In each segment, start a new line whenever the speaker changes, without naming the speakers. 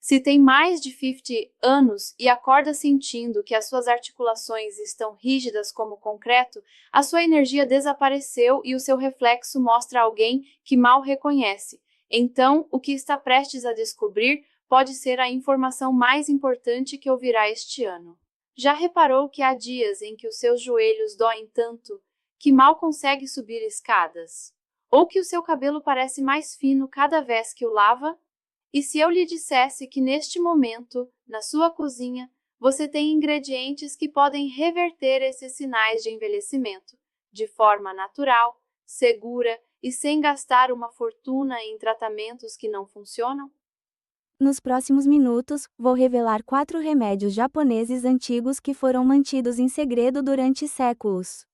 Se tem mais de 50 anos e acorda sentindo que as suas articulações estão rígidas como concreto, a sua energia desapareceu e o seu reflexo mostra alguém que mal reconhece. Então, o que está prestes a descobrir pode ser a informação mais importante que ouvirá este ano. Já reparou que há dias em que os seus joelhos doem tanto que mal consegue subir escadas? Ou que o seu cabelo parece mais fino cada vez que o lava? E se eu lhe dissesse que neste momento, na sua cozinha, você tem ingredientes que podem reverter esses sinais de envelhecimento, de forma natural, segura e sem gastar uma fortuna em tratamentos que não funcionam?
Nos próximos minutos, vou revelar 4 remédios japoneses antigos que foram mantidos em segredo durante séculos.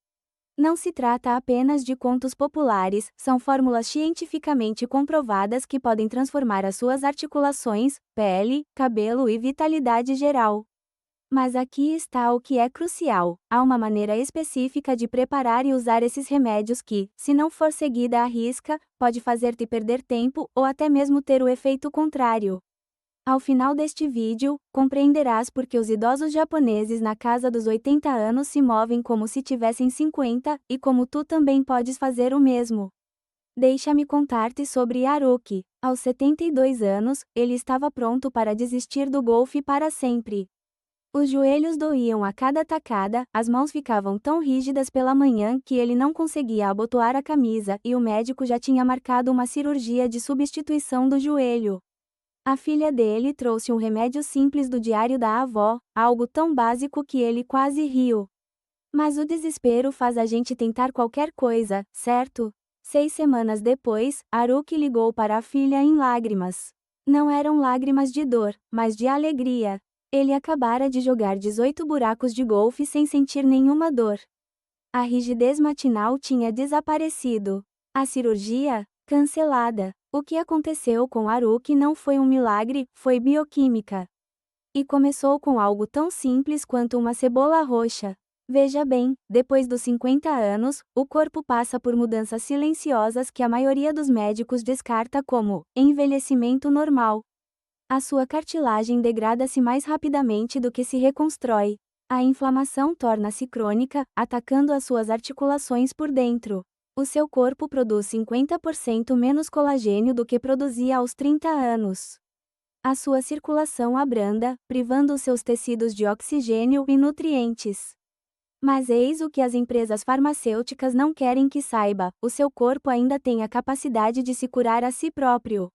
Não se trata apenas de contos populares, são fórmulas cientificamente comprovadas que podem transformar as suas articulações, pele, cabelo e vitalidade geral. Mas aqui está o que é crucial: há uma maneira específica de preparar e usar esses remédios que, se não for seguida à risca, pode fazer-te perder tempo ou até mesmo ter o efeito contrário. Ao final deste vídeo, compreenderás por que os idosos japoneses na casa dos 80 anos se movem como se tivessem 50, e como tu também podes fazer o mesmo. Deixa-me contar-te sobre Haruki. Aos 72 anos, ele estava pronto para desistir do golfe para sempre. Os joelhos doíam a cada tacada, as mãos ficavam tão rígidas pela manhã que ele não conseguia abotoar a camisa e o médico já tinha marcado uma cirurgia de substituição do joelho. A filha dele trouxe um remédio simples do diário da avó, algo tão básico que ele quase riu. Mas o desespero faz a gente tentar qualquer coisa, certo? 6 semanas depois, Haruki ligou para a filha em lágrimas. Não eram lágrimas de dor, mas de alegria. Ele acabara de jogar 18 buracos de golfe sem sentir nenhuma dor. A rigidez matinal tinha desaparecido. A cirurgia? Cancelada. O que aconteceu com Haruki não foi um milagre, foi bioquímica. E começou com algo tão simples quanto uma cebola roxa. Veja bem, depois dos 50 anos, o corpo passa por mudanças silenciosas que a maioria dos médicos descarta como envelhecimento normal. A sua cartilagem degrada-se mais rapidamente do que se reconstrói. A inflamação torna-se crônica, atacando as suas articulações por dentro. O seu corpo produz 50% menos colagênio do que produzia aos 30 anos. A sua circulação abranda, privando os seus tecidos de oxigênio e nutrientes. Mas eis o que as empresas farmacêuticas não querem que saiba: o seu corpo ainda tem a capacidade de se curar a si próprio.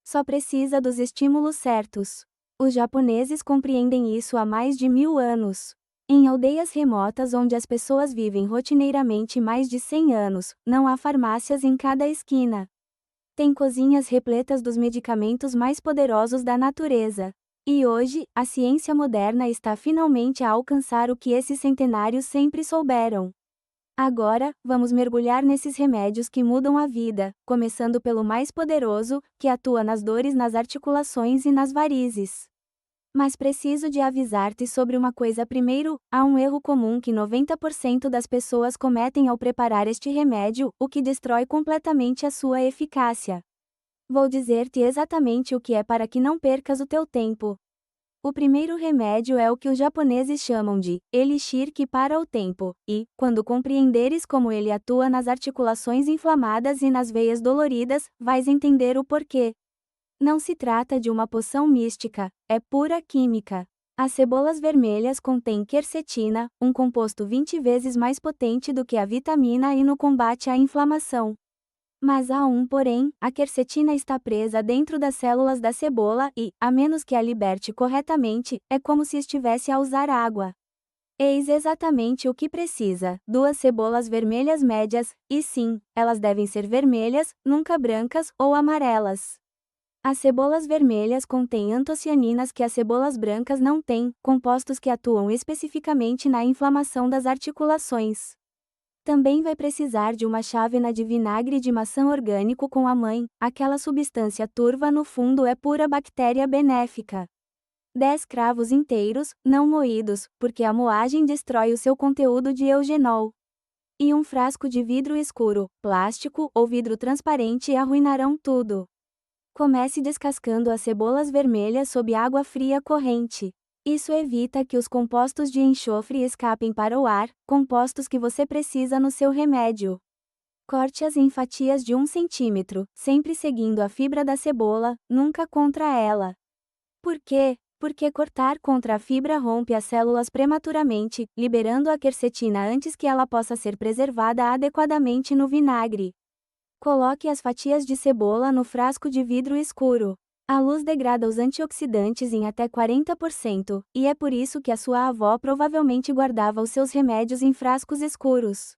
Só precisa dos estímulos certos. Os japoneses compreendem isso há mais de 1000 anos. Em aldeias remotas onde as pessoas vivem rotineiramente mais de 100 anos, não há farmácias em cada esquina. Tem cozinhas repletas dos medicamentos mais poderosos da natureza. E hoje, a ciência moderna está finalmente a alcançar o que esses centenários sempre souberam. Agora, vamos mergulhar nesses remédios que mudam a vida, começando pelo mais poderoso, que atua nas dores nas articulações e nas varizes. Mas preciso de avisar-te sobre uma coisa primeiro: há um erro comum que 90% das pessoas cometem ao preparar este remédio, o que destrói completamente a sua eficácia. Vou dizer-te exatamente o que é para que não percas o teu tempo. O primeiro remédio é o que os japoneses chamam de elixir que para o tempo, e, quando compreenderes como ele atua nas articulações inflamadas e nas veias doloridas, vais entender o porquê. Não se trata de uma poção mística, é pura química. As cebolas vermelhas contêm quercetina, um composto 20 vezes mais potente do que a vitamina E no combate à inflamação. Mas há um porém: a quercetina está presa dentro das células da cebola e, a menos que a liberte corretamente, é como se estivesse a usar água. Eis exatamente o que precisa: 2 cebolas vermelhas médias, e sim, elas devem ser vermelhas, nunca brancas ou amarelas. As cebolas vermelhas contêm antocianinas que as cebolas brancas não têm, compostos que atuam especificamente na inflamação das articulações. Também vai precisar de uma chávena de vinagre de maçã orgânico com a mãe, aquela substância turva no fundo é pura bactéria benéfica. 10 cravos inteiros, não moídos, porque a moagem destrói o seu conteúdo de eugenol. E um frasco de vidro escuro, plástico ou vidro transparente arruinarão tudo. Comece descascando as cebolas vermelhas sob água fria corrente. Isso evita que os compostos de enxofre escapem para o ar, compostos que você precisa no seu remédio. Corte-as em fatias de 1 centímetro, sempre seguindo a fibra da cebola, nunca contra ela. Por quê? Porque cortar contra a fibra rompe as células prematuramente, liberando a quercetina antes que ela possa ser preservada adequadamente no vinagre. Coloque as fatias de cebola no frasco de vidro escuro. A luz degrada os antioxidantes em até 40%, e é por isso que a sua avó provavelmente guardava os seus remédios em frascos escuros.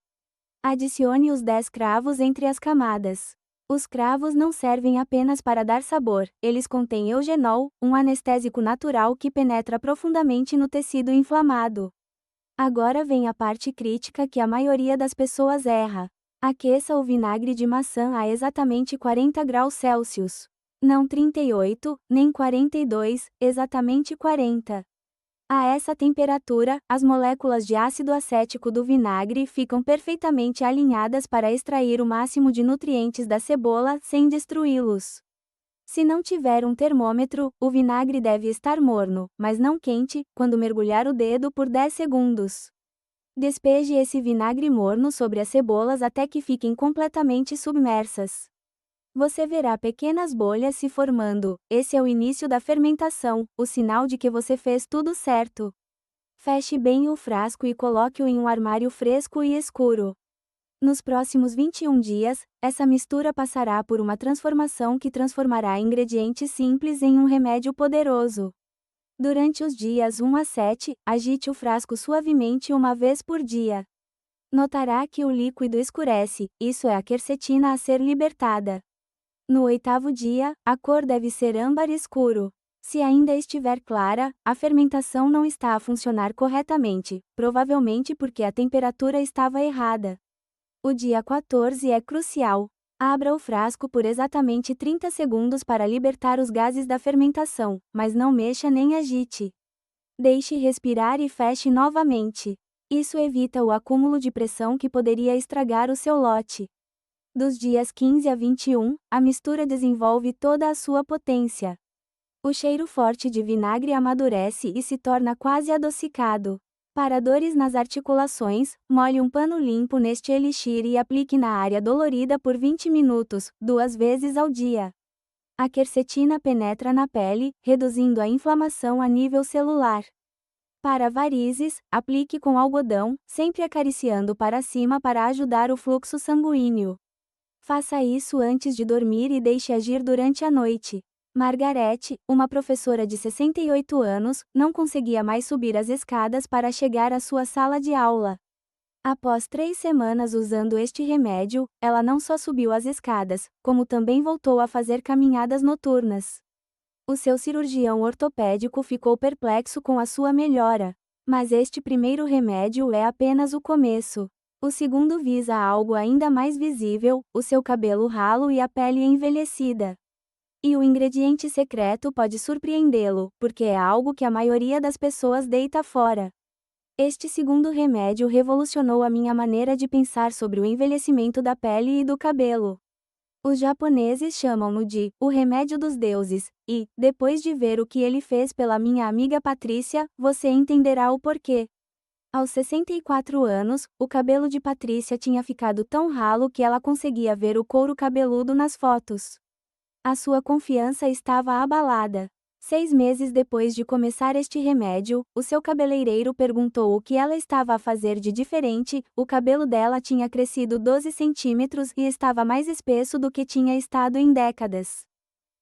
Adicione os 10 cravos entre as camadas. Os cravos não servem apenas para dar sabor, eles contêm eugenol, um anestésico natural que penetra profundamente no tecido inflamado. Agora vem a parte crítica que a maioria das pessoas erra. Aqueça o vinagre de maçã a exatamente 40 graus Celsius. Não 38, nem 42, exatamente 40. A essa temperatura, as moléculas de ácido acético do vinagre ficam perfeitamente alinhadas para extrair o máximo de nutrientes da cebola sem destruí-los. Se não tiver um termômetro, o vinagre deve estar morno, mas não quente, quando mergulhar o dedo por 10 segundos. Despeje esse vinagre morno sobre as cebolas até que fiquem completamente submersas. Você verá pequenas bolhas se formando, esse é o início da fermentação, o sinal de que você fez tudo certo. Feche bem o frasco e coloque-o em um armário fresco e escuro. Nos próximos 21 dias, essa mistura passará por uma transformação que transformará ingredientes simples em um remédio poderoso. Durante os dias 1 a 7, agite o frasco suavemente uma vez por dia. Notará que o líquido escurece, isso é a quercetina a ser libertada. No 8º dia, a cor deve ser âmbar escuro. Se ainda estiver clara, a fermentação não está a funcionar corretamente, provavelmente porque a temperatura estava errada. O dia 14 é crucial. Abra o frasco por exatamente 30 segundos para libertar os gases da fermentação, mas não mexa nem agite. Deixe respirar e feche novamente. Isso evita o acúmulo de pressão que poderia estragar o seu lote. Dos dias 15 a 21, a mistura desenvolve toda a sua potência. O cheiro forte de vinagre amadurece e se torna quase adocicado. Para dores nas articulações, molhe um pano limpo neste elixir e aplique na área dolorida por 20 minutos, 2 vezes ao dia. A quercetina penetra na pele, reduzindo a inflamação a nível celular. Para varizes, aplique com algodão, sempre acariciando para cima para ajudar o fluxo sanguíneo. Faça isso antes de dormir e deixe agir durante a noite. Margarete, uma professora de 68 anos, não conseguia mais subir as escadas para chegar à sua sala de aula. Após 3 semanas usando este remédio, ela não só subiu as escadas, como também voltou a fazer caminhadas noturnas. O seu cirurgião ortopédico ficou perplexo com a sua melhora. Mas este primeiro remédio é apenas o começo. O segundo visa algo ainda mais visível, o seu cabelo ralo e a pele envelhecida. E o ingrediente secreto pode surpreendê-lo, porque é algo que a maioria das pessoas deita fora. Este segundo remédio revolucionou a minha maneira de pensar sobre o envelhecimento da pele e do cabelo. Os japoneses chamam-no de o remédio dos deuses, e, depois de ver o que ele fez pela minha amiga Patrícia, você entenderá o porquê. Aos 64 anos, o cabelo de Patrícia tinha ficado tão ralo que ela conseguia ver o couro cabeludo nas fotos. A sua confiança estava abalada. 6 meses depois de começar este remédio, o seu cabeleireiro perguntou o que ela estava a fazer de diferente, o cabelo dela tinha crescido 12 centímetros e estava mais espesso do que tinha estado em décadas.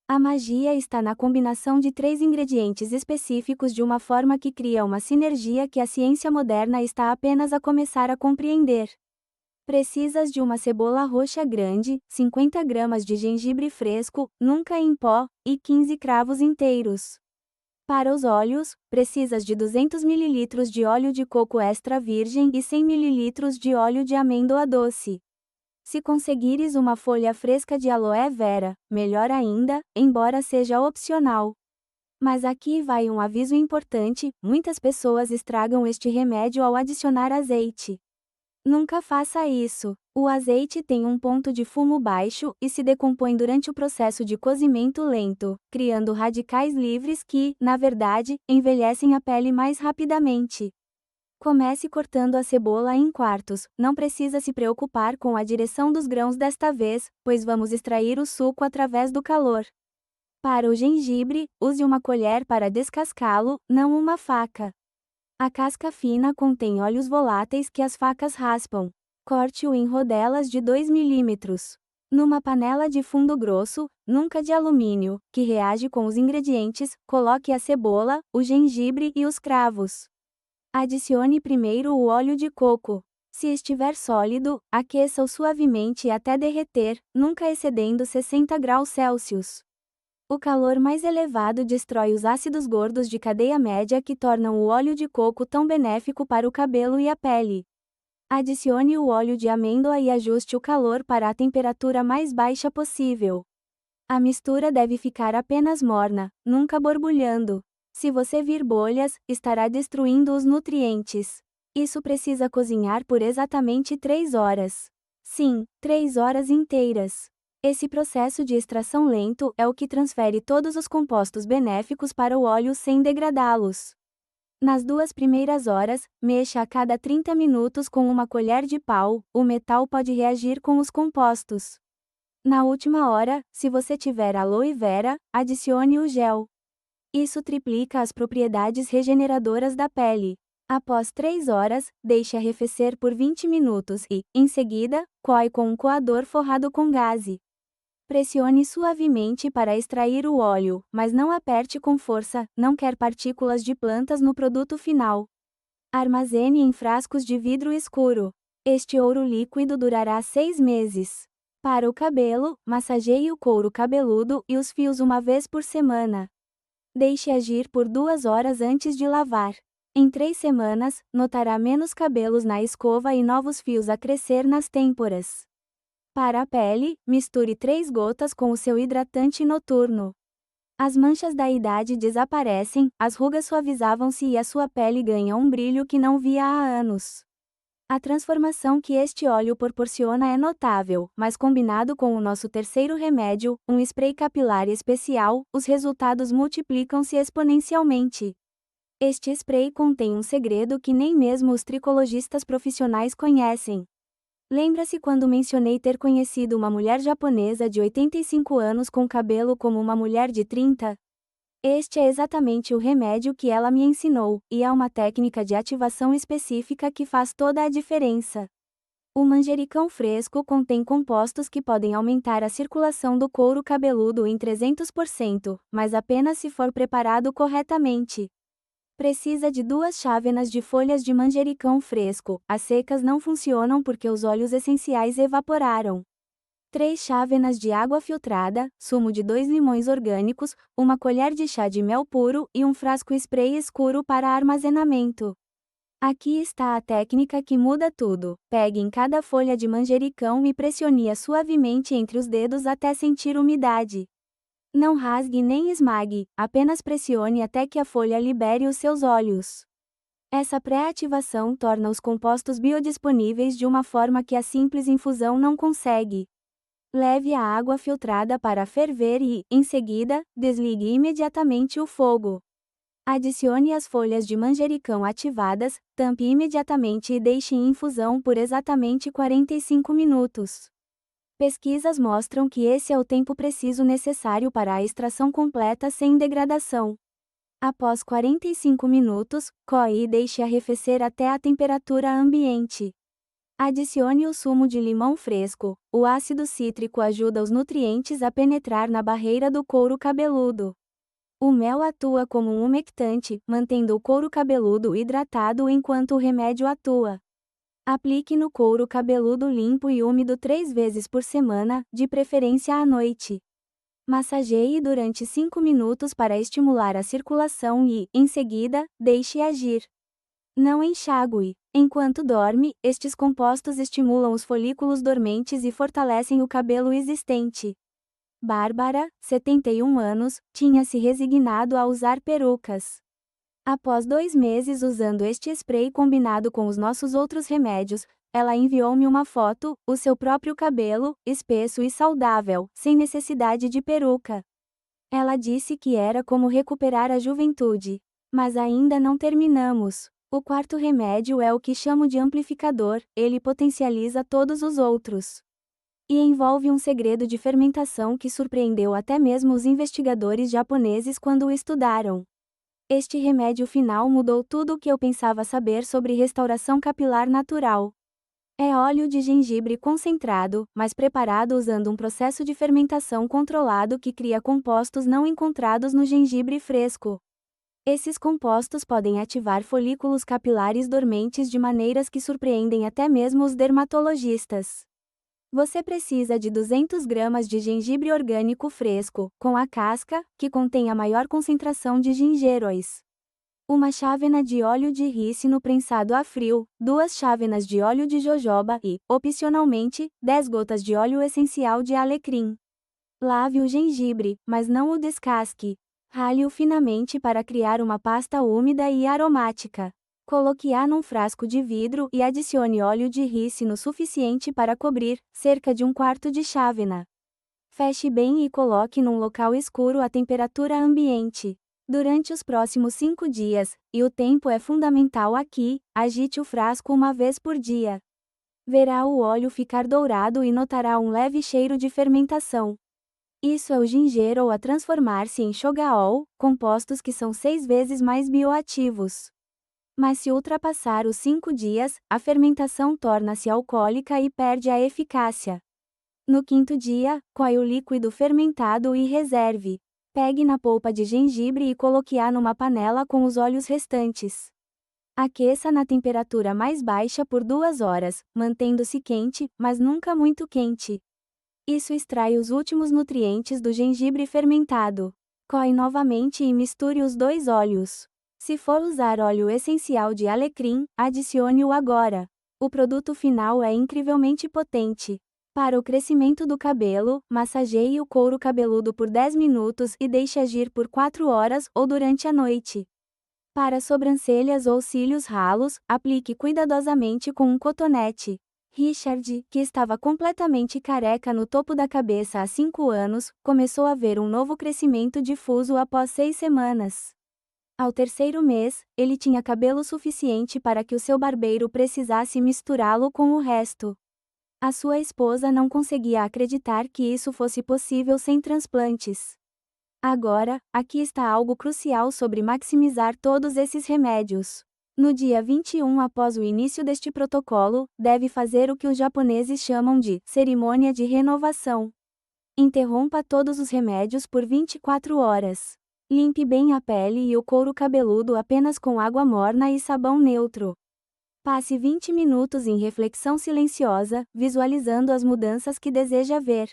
A magia está na combinação de 3 ingredientes específicos de uma forma que cria uma sinergia que a ciência moderna está apenas a começar a compreender. Precisas de uma cebola roxa grande, 50 gramas de gengibre fresco, nunca em pó, e 15 cravos inteiros. Para os óleos, precisas de 200 ml de óleo de coco extra virgem e 100 ml de óleo de amêndoa doce. Se conseguires uma folha fresca de aloe vera, melhor ainda, embora seja opcional. Mas aqui vai um aviso importante: muitas pessoas estragam este remédio ao adicionar azeite. Nunca faça isso. O azeite tem um ponto de fumo baixo e se decompõe durante o processo de cozimento lento, criando radicais livres que, na verdade, envelhecem a pele mais rapidamente. Comece cortando a cebola em quartos, não precisa se preocupar com a direção dos grãos desta vez, pois vamos extrair o suco através do calor. Para o gengibre, use uma colher para descascá-lo, não uma faca. A casca fina contém óleos voláteis que as facas raspam. Corte-o em rodelas de 2 milímetros. Numa panela de fundo grosso, nunca de alumínio, que reage com os ingredientes, coloque a cebola, o gengibre e os cravos. Adicione primeiro o óleo de coco. Se estiver sólido, aqueça-o suavemente até derreter, nunca excedendo 60 graus Celsius. O calor mais elevado destrói os ácidos gordos de cadeia média que tornam o óleo de coco tão benéfico para o cabelo e a pele. Adicione o óleo de amêndoa e ajuste o calor para a temperatura mais baixa possível. A mistura deve ficar apenas morna, nunca borbulhando. Se você vir bolhas, estará destruindo os nutrientes. Isso precisa cozinhar por exatamente 3 horas. Sim, 3 horas inteiras. Esse processo de extração lento é o que transfere todos os compostos benéficos para o óleo sem degradá-los. Nas 2 primeiras horas, mexa a cada 30 minutos com uma colher de pau, o metal pode reagir com os compostos. Na última hora, se você tiver aloe vera, adicione o gel. Isso triplica as propriedades regeneradoras da pele. Após 3 horas, deixe arrefecer por 20 minutos e, em seguida, coe com um coador forrado com gaze. Pressione suavemente para extrair o óleo, mas não aperte com força, não quer partículas de plantas no produto final. Armazene em frascos de vidro escuro. Este ouro líquido durará 6 meses. Para o cabelo, massageie o couro cabeludo e os fios uma vez por semana. Deixe agir por 2 horas antes de lavar. Em 3 semanas, notará menos cabelos na escova e novos fios a crescer nas têmporas. Para a pele, misture 3 gotas com o seu hidratante noturno. As manchas da idade desaparecem, as rugas suavizavam-se e a sua pele ganha um brilho que não via há anos. A transformação que este óleo proporciona é notável, mas combinado com o nosso terceiro remédio, um spray capilar especial, os resultados multiplicam-se exponencialmente. Este spray contém um segredo que nem mesmo os tricologistas profissionais conhecem. Lembra-se quando mencionei ter conhecido uma mulher japonesa de 85 anos com cabelo como uma mulher de 30? Este é exatamente o remédio que ela me ensinou, e é uma técnica de ativação específica que faz toda a diferença. O manjericão fresco contém compostos que podem aumentar a circulação do couro cabeludo em 300%, mas apenas se for preparado corretamente. Precisa de 2 chávenas de folhas de manjericão fresco, as secas não funcionam porque os óleos essenciais evaporaram. 3 chávenas de água filtrada, sumo de 2 limões orgânicos, uma colher de chá de mel puro e um frasco spray escuro para armazenamento. Aqui está a técnica que muda tudo. Pegue em cada folha de manjericão e pressione-a suavemente entre os dedos até sentir umidade. Não rasgue nem esmague, apenas pressione até que a folha libere os seus óleos. Essa pré-ativação torna os compostos biodisponíveis de uma forma que a simples infusão não consegue. Leve a água filtrada para ferver e, em seguida, desligue imediatamente o fogo. Adicione as folhas de manjericão ativadas, tampe imediatamente e deixe em infusão por exatamente 45 minutos. Pesquisas mostram que esse é o tempo preciso necessário para a extração completa sem degradação. Após 45 minutos, coe e deixe arrefecer até a temperatura ambiente. Adicione o sumo de limão fresco. O ácido cítrico ajuda os nutrientes a penetrar na barreira do couro cabeludo. O mel atua como um umectante, mantendo o couro cabeludo hidratado enquanto o remédio atua. Aplique no couro cabeludo limpo e úmido 3 vezes por semana, de preferência à noite. Massageie durante 5 minutos para estimular a circulação e, em seguida, deixe agir. Não enxague. Enquanto dorme, estes compostos estimulam os folículos dormentes e fortalecem o cabelo existente. Bárbara, 71 anos, tinha se resignado a usar perucas. Após 2 meses usando este spray combinado com os nossos outros remédios, Ela enviou-me uma foto, o seu próprio cabelo, espesso e saudável, sem necessidade de peruca. Ela disse que era como recuperar a juventude. Mas ainda não terminamos. O quarto remédio é o que chamo de amplificador, ele potencializa todos os outros. E envolve um segredo de fermentação que surpreendeu até mesmo os investigadores japoneses quando o estudaram. Este remédio final mudou tudo o que eu pensava saber sobre restauração capilar natural. É óleo de gengibre concentrado, mas preparado usando um processo de fermentação controlado que cria compostos não encontrados no gengibre fresco. Esses compostos podem ativar folículos capilares dormentes de maneiras que surpreendem até mesmo os dermatologistas. Você precisa de 200 gramas de gengibre orgânico fresco, com a casca, que contém a maior concentração de gingeróis. Uma chávena de óleo de rícino prensado a frio, 2 chávenas de óleo de jojoba e, opcionalmente, 10 gotas de óleo essencial de alecrim. Lave o gengibre, mas não o descasque. Rale-o finamente para criar uma pasta úmida e aromática. Coloque-a num frasco de vidro e adicione óleo de rícino suficiente para cobrir, cerca de 1/4 de chávena. Feche bem e coloque num local escuro a temperatura ambiente. Durante os próximos 5 dias, e o tempo é fundamental aqui, agite o frasco uma vez por dia. Verá o óleo ficar dourado e notará um leve cheiro de fermentação. Isso é o gingerol a transformar-se em shogaol, compostos que são 6 vezes mais bioativos. Mas se ultrapassar os 5 dias, a fermentação torna-se alcoólica e perde a eficácia. No 5º dia, coe o líquido fermentado e reserve. Pegue na polpa de gengibre e coloque-a numa panela com os óleos restantes. Aqueça na temperatura mais baixa por 2 horas, mantendo-se quente, mas nunca muito quente. Isso extrai os últimos nutrientes do gengibre fermentado. Coe novamente e misture os 2 óleos. Se for usar óleo essencial de alecrim, adicione-o agora. O produto final é incrivelmente potente. Para o crescimento do cabelo, massageie o couro cabeludo por 10 minutos e deixe agir por 4 horas ou durante a noite. Para sobrancelhas ou cílios ralos, aplique cuidadosamente com um cotonete. Richard, que estava completamente careca no topo da cabeça há 5 anos, começou a ver um novo crescimento difuso após 6 semanas. Ao 3º mês, ele tinha cabelo suficiente para que o seu barbeiro precisasse misturá-lo com o resto. A sua esposa não conseguia acreditar que isso fosse possível sem transplantes. Agora, aqui está algo crucial sobre maximizar todos esses remédios. No dia 21 após o início deste protocolo, deve fazer o que os japoneses chamam de cerimônia de renovação. Interrompa todos os remédios por 24 horas. Limpe bem a pele e o couro cabeludo apenas com água morna e sabão neutro. Passe 20 minutos em reflexão silenciosa, visualizando as mudanças que deseja ver.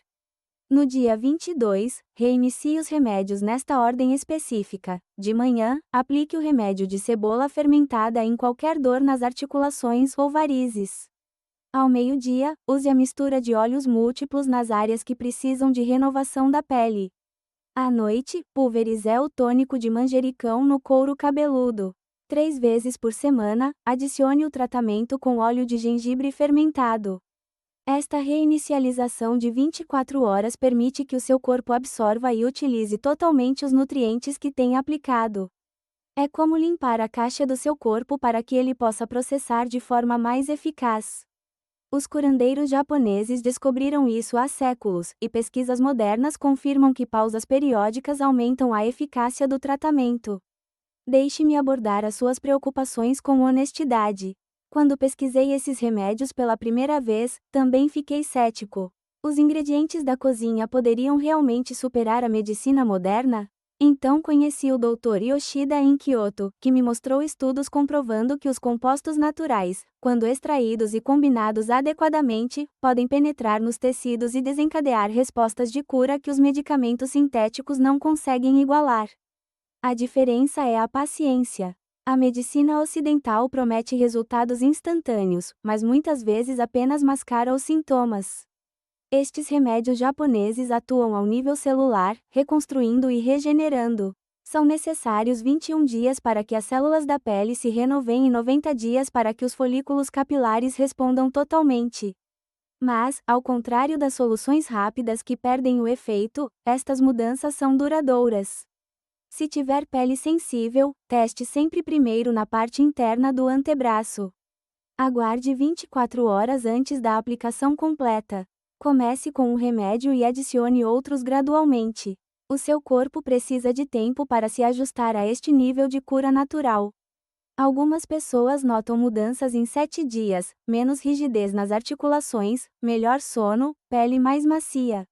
No dia 22, reinicie os remédios nesta ordem específica. De manhã, aplique o remédio de cebola fermentada em qualquer dor nas articulações ou varizes. Ao meio-dia, use a mistura de óleos múltiplos nas áreas que precisam de renovação da pele. À noite, pulverize o tônico de manjericão no couro cabeludo. 3 vezes por semana, adicione o tratamento com óleo de gengibre fermentado. Esta reinicialização de 24 horas permite que o seu corpo absorva e utilize totalmente os nutrientes que tem aplicado. É como limpar a caixa do seu corpo para que ele possa processar de forma mais eficaz. Os curandeiros japoneses descobriram isso há séculos, e pesquisas modernas confirmam que pausas periódicas aumentam a eficácia do tratamento. Deixe-me abordar as suas preocupações com honestidade. Quando pesquisei esses remédios pela primeira vez, também fiquei cético. Os ingredientes da cozinha poderiam realmente superar a medicina moderna? Então conheci o Dr. Yoshida em Kyoto, que me mostrou estudos comprovando que os compostos naturais, quando extraídos e combinados adequadamente, podem penetrar nos tecidos e desencadear respostas de cura que os medicamentos sintéticos não conseguem igualar. A diferença é a paciência. A medicina ocidental promete resultados instantâneos, mas muitas vezes apenas mascara os sintomas. Estes remédios japoneses atuam ao nível celular, reconstruindo e regenerando. São necessários 21 dias para que as células da pele se renovem e 90 dias para que os folículos capilares respondam totalmente. Mas, ao contrário das soluções rápidas que perdem o efeito, estas mudanças são duradouras. Se tiver pele sensível, teste sempre primeiro na parte interna do antebraço. Aguarde 24 horas antes da aplicação completa. Comece com um remédio e adicione outros gradualmente. O seu corpo precisa de tempo para se ajustar a este nível de cura natural. Algumas pessoas notam mudanças em 7 dias, menos rigidez nas articulações, melhor sono, pele mais macia.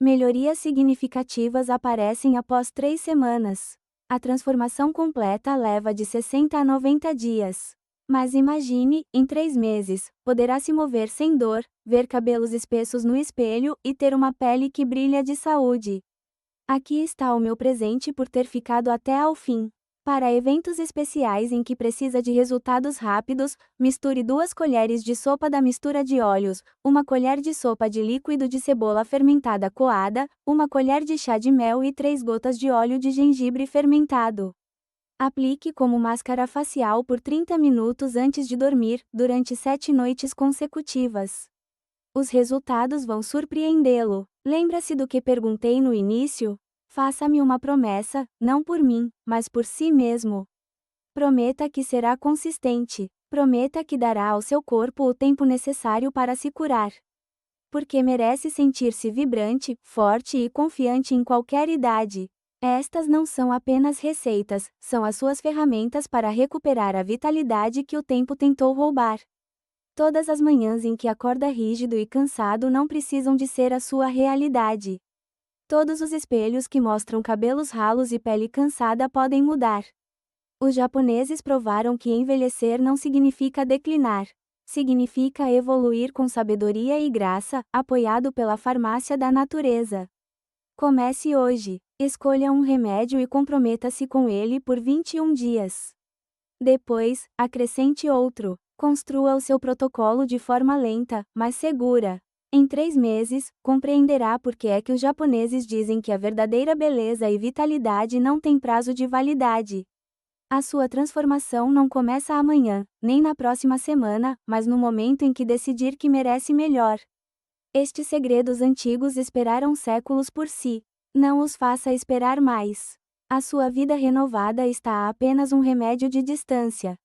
Melhorias significativas aparecem após 3 semanas. A transformação completa leva de 60 a 90 dias. Mas imagine, em 3 meses, poderá se mover sem dor, ver cabelos espessos no espelho e ter uma pele que brilha de saúde. Aqui está o meu presente por ter ficado até ao fim. Para eventos especiais em que precisa de resultados rápidos, misture 2 colheres de sopa da mistura de óleos, 1 colher de sopa de líquido de cebola fermentada coada, 1 colher de chá de mel e 3 gotas de óleo de gengibre fermentado. Aplique como máscara facial por 30 minutos antes de dormir, durante 7 noites consecutivas. Os resultados vão surpreendê-lo. Lembra-se do que perguntei no início? Faça-me uma promessa, não por mim, mas por si mesmo. Prometa que será consistente. Prometa que dará ao seu corpo o tempo necessário para se curar. Porque merece sentir-se vibrante, forte e confiante em qualquer idade. Estas não são apenas receitas, são as suas ferramentas para recuperar a vitalidade que o tempo tentou roubar. Todas as manhãs em que acorda rígido e cansado não precisam de ser a sua realidade. Todos os espelhos que mostram cabelos ralos e pele cansada podem mudar. Os japoneses provaram que envelhecer não significa declinar. Significa evoluir com sabedoria e graça, apoiado pela farmácia da natureza. Comece hoje. Escolha um remédio e comprometa-se com ele por 21 dias. Depois, acrescente outro. Construa o seu protocolo de forma lenta, mas segura. Em 3 meses, compreenderá por que é que os japoneses dizem que a verdadeira beleza e vitalidade não têm prazo de validade. A sua transformação não começa amanhã, nem na próxima semana, mas no momento em que decidir que merece melhor. Estes segredos antigos esperaram séculos por si. Não os faça esperar mais. A sua vida renovada está a apenas um remédio de distância.